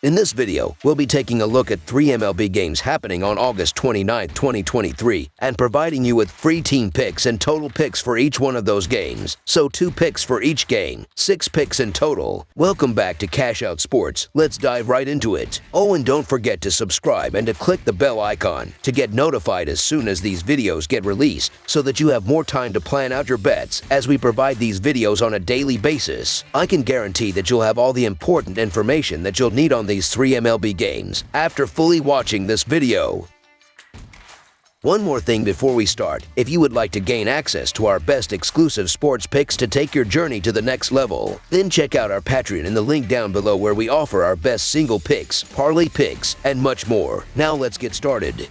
In this video, we'll be taking a look at 3 MLB games happening on August 29, 2023, and providing you with free team picks and total picks for each one of those games. So 2 picks for each game, 6 picks in total. Welcome back to Cash Out Sports. Let's dive right into it. Oh, and don't forget to subscribe and to click the bell icon to get notified as soon as these videos get released, so that you have more time to plan out your bets as we provide these videos on a daily basis. I can guarantee that you'll have all the important information that you'll need on these 3 MLB games after fully watching this video. One more thing before we start: if you would like to gain access to our best exclusive sports picks to take your journey to the next level, then check out our Patreon in the link down below, where we offer our best single picks, parlay picks, and much more. Now let's get started.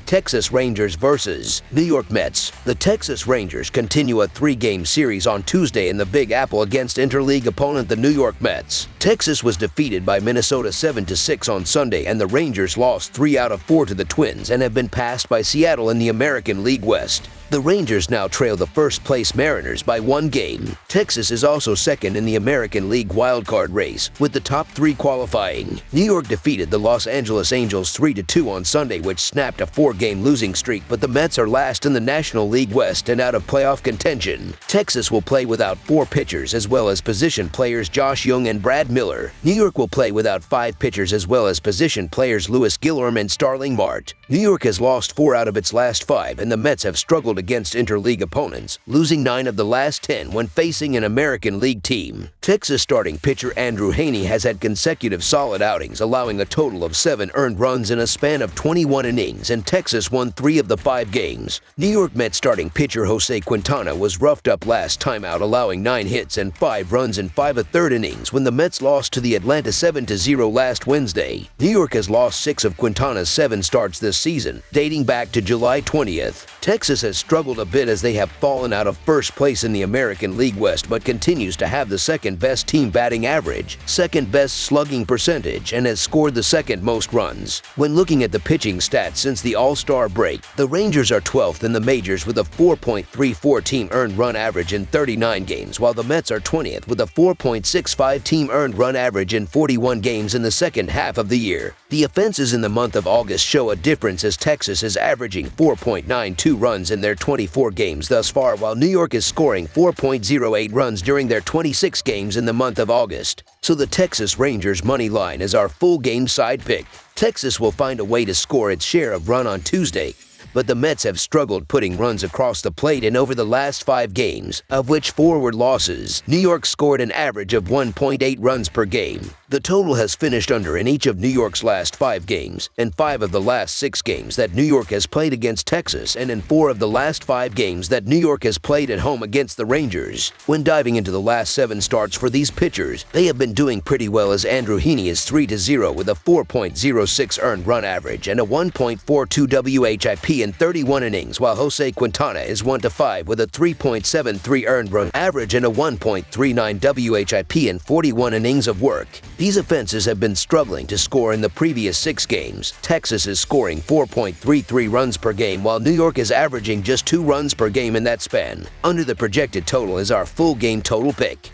Texas Rangers vs. New York Mets. The Texas Rangers continue a 3-game series on Tuesday in the Big Apple against interleague opponent the New York Mets. Texas was defeated by Minnesota 7-6 on Sunday, and the Rangers lost 3 out of 4 to the Twins and have been passed by Seattle in the American League West. The Rangers now trail the first-place Mariners by 1 game. Texas is also second in the American League wildcard race, with the top 3 qualifying. New York defeated the Los Angeles Angels 3-2 on Sunday, which snapped a 4-game losing streak, but the Mets are last in the National League West and out of playoff contention. Texas will play without 4 pitchers as well as position players Josh Young and Brad Miller. New York will play without 5 pitchers as well as position players Lewis Gilliam and Starling Marte. New York has lost 4 out of its last 5, and the Mets have struggled against interleague opponents, losing 9 of the last 10 when facing an American League team. Texas starting pitcher Andrew Heaney has had consecutive solid outings, allowing a total of 7 earned runs in a span of 21 innings, and Texas won 3 of the 5 games. New York Mets starting pitcher Jose Quintana was roughed up last time out, allowing 9 hits and 5 runs in 5 1/3 innings when the Mets lost to the Atlanta 7-0 last Wednesday. New York has lost 6 of Quintana's 7 starts this season, dating back to July 20th. Texas has struggled a bit as they have fallen out of first place in the American League West, but continues to have the second-best team batting average, second-best slugging percentage, and has scored the second most runs. When looking at the pitching stats since the All-Star break, the Rangers are 12th in the majors with a 4.34 team earned run average in 39 games, while the Mets are 20th with a 4.65 team earned run average in 41 games in the second half of the year. The offenses in the month of August show a difference, as Texas is averaging 4.92 runs in their 24 games thus far, while New York is scoring 4.08 runs during their 26 games in the month of August. So the Texas Rangers money line is our full game side pick. Texas will find a way to score its share of run on Tuesday, but the Mets have struggled putting runs across the plate in over the last 5 games, of which 4 were losses. New York scored an average of 1.8 runs per game. The total has finished under in each of New York's last 5 games, and 5 of the last 6 games that New York has played against Texas, and in 4 of the last 5 games that New York has played at home against the Rangers. When diving into the last 7 starts for these pitchers, they have been doing pretty well, as Andrew Heaney is 3-0 with a 4.06 earned run average and a 1.42 WHIP in 31 innings, while Jose Quintana is 1-5 with a 3.73 earned run average and a 1.39 WHIP in 41 innings of work. These offenses have been struggling to score in the previous 6 games. Texas is scoring 4.33 runs per game, while New York is averaging just 2 runs per game in that span. Under the projected total is our full game total pick.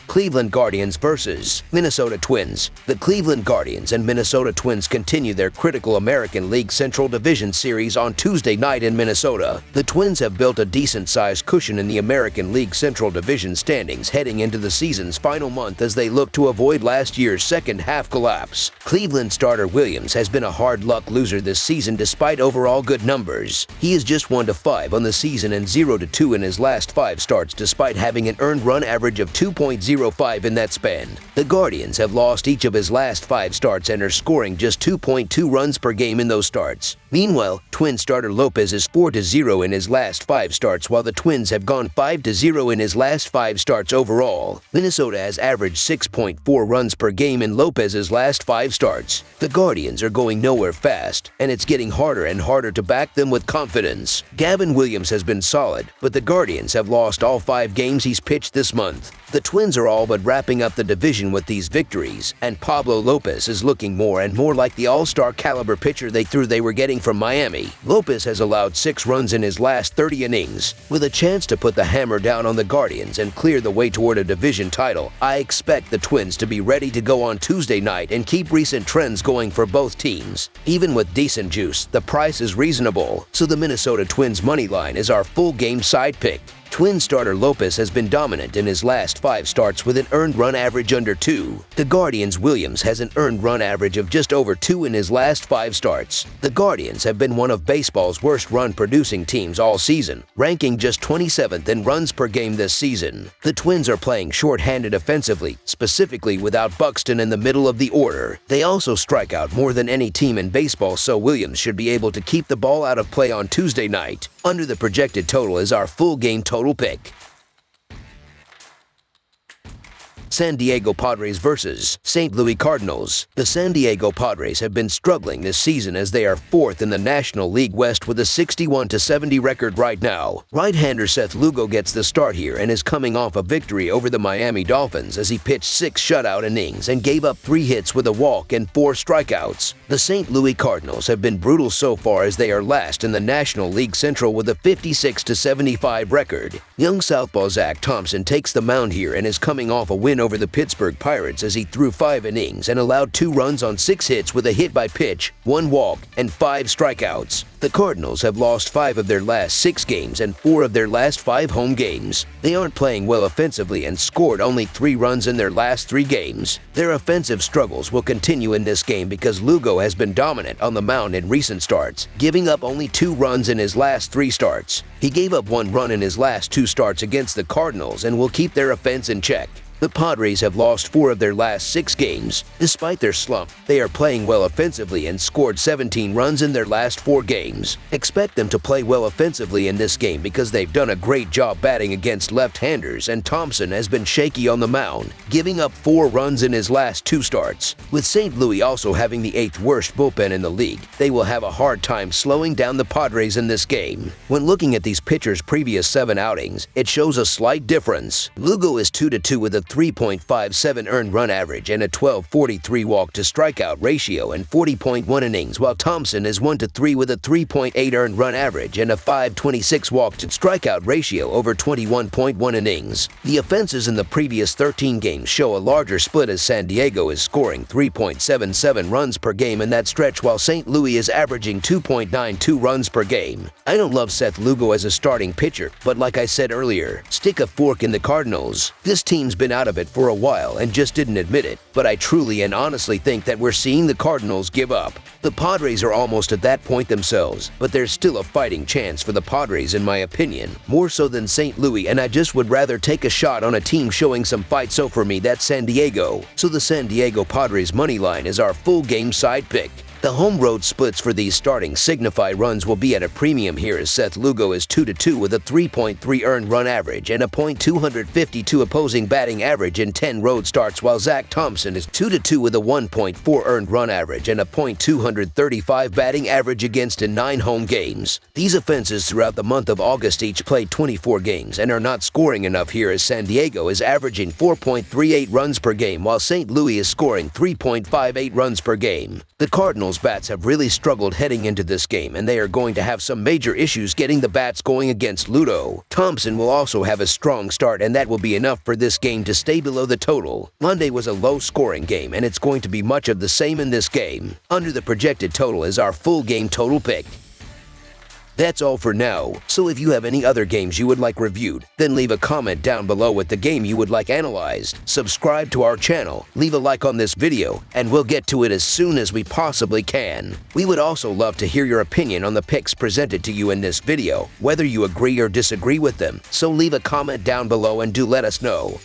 Cleveland Guardians vs. Minnesota Twins. The Cleveland Guardians and Minnesota Twins continue their critical American League Central Division series on Tuesday night in Minnesota. The Twins have built a decent-sized cushion in the American League Central Division standings heading into the season's final month, as they look to avoid last year's second-half collapse. Cleveland starter Williams has been a hard-luck loser this season despite overall good numbers. He is just 1-5 on the season and 0-2 in his last 5 starts, despite having an earned run average of 2.05 in that span. The Guardians have lost each of his last 5 starts and are scoring just 2.2 runs per game in those starts. Meanwhile, Twin starter Lopez is 4-0 in his last 5 starts, while the Twins have gone 5-0 in his last 5 starts overall. Minnesota has averaged 6.4 runs per game in Lopez's last 5 starts. The Guardians are going nowhere fast, and it's getting harder and harder to back them with confidence. Gavin Williams has been solid, but the Guardians have lost all 5 games he's pitched this month. The Twins are are all but wrapping up the division with these victories, and Pablo Lopez is looking more and more like the all-star caliber pitcher they were getting from Miami. Lopez has allowed 6 runs in his last 30 innings. With a chance to put the hammer down on the Guardians and clear the way toward a division title, I expect the Twins to be ready to go on Tuesday night and keep recent trends going for both teams. Even with decent juice, the price is reasonable, so the Minnesota Twins money line is our full game side pick. Twin starter Lopez has been dominant in his last 5 starts with an earned run average under 2. The Guardians' Williams has an earned run average of just over 2 in his last 5 starts. The Guardians have been one of baseball's worst run-producing teams all season, ranking just 27th in runs per game this season. The Twins are playing short-handed offensively, specifically without Buxton in the middle of the order. They also strike out more than any team in baseball, so Williams should be able to keep the ball out of play on Tuesday night. Under the projected total is our full game total pick. San Diego Padres versus St. Louis Cardinals. The San Diego Padres have been struggling this season as they are 4th in the National League West with a 61-70 record right now. Right-hander Seth Lugo gets the start here and is coming off a victory over the Miami Dolphins as he pitched 6 shutout innings and gave up 3 hits with a walk and 4 strikeouts. The St. Louis Cardinals have been brutal so far as they are last in the National League Central with a 56-75 record. Young southpaw Zach Thompson takes the mound here and is coming off a win over the Pittsburgh Pirates as he threw 5 innings and allowed 2 runs on 6 hits with a hit by pitch, 1 walk, and 5 strikeouts. The Cardinals have lost 5 of their last 6 games and 4 of their last 5 home games. They aren't playing well offensively and scored only 3 runs in their last 3 games. Their offensive struggles will continue in this game because Lugo has been dominant on the mound in recent starts, giving up only 2 runs in his last 3 starts. He gave up 1 run in his last 2 starts against the Cardinals and will keep their offense in check. The Padres have lost 4 of their last 6 games. Despite their slump, they are playing well offensively and scored 17 runs in their last 4 games. Expect them to play well offensively in this game because they've done a great job batting against left-handers, and Thompson has been shaky on the mound, giving up 4 runs in his last 2 starts. With St. Louis also having the 8th worst bullpen in the league, they will have a hard time slowing down the Padres in this game. When looking at these pitchers' previous 7 outings, it shows a slight difference. Lugo is 2-2 with a 3.57 earned run average and a 12.43 walk-to-strikeout ratio and 40.1 innings, while Thompson is 1-3 with a 3.8 earned run average and a 5.26 walk-to-strikeout ratio over 21.1 innings. The offenses in the previous 13 games show a larger split as San Diego is scoring 3.77 runs per game in that stretch, while St. Louis is averaging 2.92 runs per game. I don't love Seth Lugo as a starting pitcher, but like I said earlier, stick a fork in the Cardinals. This team's been out of it for a while and just didn't admit it, but I truly and honestly think that we're seeing the Cardinals give up. The Padres are almost at that point themselves, but there's still a fighting chance for the Padres in my opinion, more so than St. Louis, and I just would rather take a shot on a team showing some fight, so for me that's San Diego. So the San Diego Padres money line is our full game side pick. The home-road splits for these starting signify runs will be at a premium here as Seth Lugo is 2-2 with a 3.3 earned run average and a .252 opposing batting average in 10 road starts, while Zach Thompson is 2-2 with a 1.4 earned run average and a .235 batting average against in 9 home games. These offenses throughout the month of August each played 24 games and are not scoring enough here as San Diego is averaging 4.38 runs per game while St. Louis is scoring 3.58 runs per game. The Cardinals bats have really struggled heading into this game, and they are going to have some major issues getting the bats going against Ludo. Thompson will also have a strong start, and that will be enough for this game to stay below the total. Monday was a low-scoring game, and it's going to be much of the same in this game. Under the projected total is our full game total pick. That's all for now, so if you have any other games you would like reviewed, then leave a comment down below with the game you would like analyzed. Subscribe to our channel, leave a like on this video, and we'll get to it as soon as we possibly can. We would also love to hear your opinion on the picks presented to you in this video, whether you agree or disagree with them, so leave a comment down below and do let us know.